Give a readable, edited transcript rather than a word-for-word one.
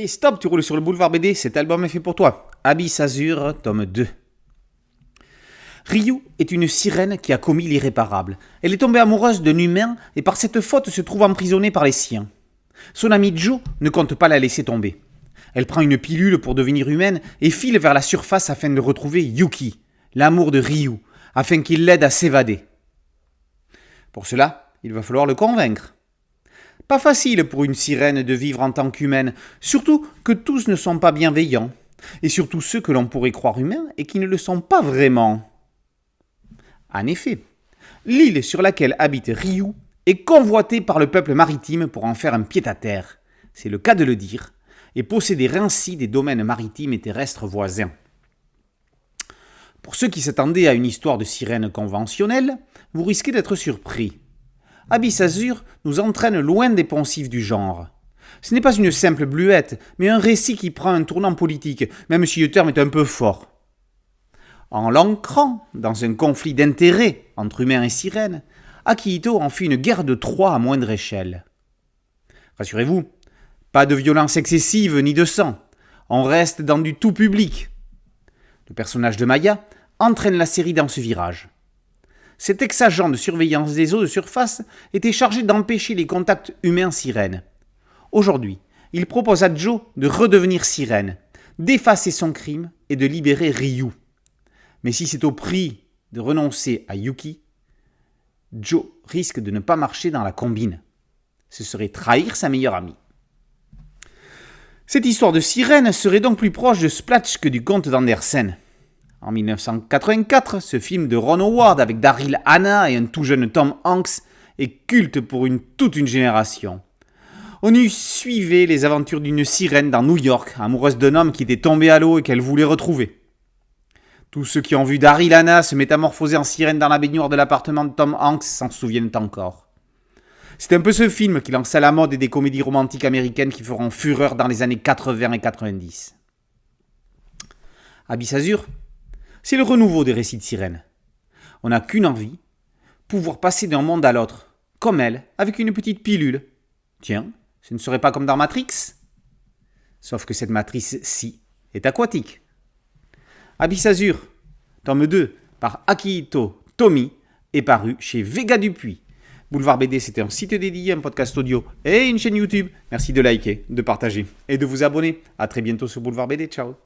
Hey stop, tu roules sur le boulevard BD, cet album est fait pour toi. Abyss Azur, tome 2. Ryu est une sirène qui a commis l'irréparable. Elle est tombée amoureuse d'un humain et par cette faute se trouve emprisonnée par les siens. Son ami Joe ne compte pas la laisser tomber. Elle prend une pilule pour devenir humaine et file vers la surface afin de retrouver Yuki, l'amour de Ryu, afin qu'il l'aide à s'évader. Pour cela, il va falloir le convaincre. Pas facile pour une sirène de vivre en tant qu'humaine, surtout que tous ne sont pas bienveillants, et surtout ceux que l'on pourrait croire humains et qui ne le sont pas vraiment. En effet, l'île sur laquelle habite Ryu est convoitée par le peuple maritime pour en faire un pied-à-terre, c'est le cas de le dire, et posséder ainsi des domaines maritimes et terrestres voisins. Pour ceux qui s'attendaient à une histoire de sirène conventionnelle, vous risquez d'être surpris. Abyss Azur nous entraîne loin des poncifs du genre. Ce n'est pas une simple bluette, mais un récit qui prend un tournant politique, même si le terme est un peu fort. En l'ancrant dans un conflit d'intérêts entre humains et sirènes, Akihito en fait une guerre de Troie à moindre échelle. Rassurez-vous, pas de violence excessive ni de sang, on reste dans du tout public. Le personnage de Maya entraîne la série dans ce virage. Cet ex-agent de surveillance des eaux de surface était chargé d'empêcher les contacts humains-sirènes. Aujourd'hui, il propose à Joe de redevenir sirène, d'effacer son crime et de libérer Ryu. Mais si c'est au prix de renoncer à Yuki, Joe risque de ne pas marcher dans la combine. Ce serait trahir sa meilleure amie. Cette histoire de sirène serait donc plus proche de Splatch que du conte d'Andersen. En 1984, ce film de Ron Howard avec Daryl Hannah et un tout jeune Tom Hanks est culte pour toute une génération. On y suivait les aventures d'une sirène dans New York, amoureuse d'un homme qui était tombé à l'eau et qu'elle voulait retrouver. Tous ceux qui ont vu Daryl Hannah se métamorphoser en sirène dans la baignoire de l'appartement de Tom Hanks s'en souviennent encore. C'est un peu ce film qui lança la mode des comédies romantiques américaines qui feront fureur dans les années 80 et 90. Abyss Azur, c'est le renouveau des récits de sirènes. On n'a qu'une envie, pouvoir passer d'un monde à l'autre, comme elle, avec une petite pilule. Tiens, ce ne serait pas comme dans Matrix ? Sauf que cette matrice-ci est aquatique. Abyss Azur, tome 2, par Akihito Tomy, est paru chez Vega Dupuis. Boulevard BD, c'était un site dédié, un podcast audio et une chaîne YouTube. Merci de liker, de partager et de vous abonner. A très bientôt sur Boulevard BD. Ciao.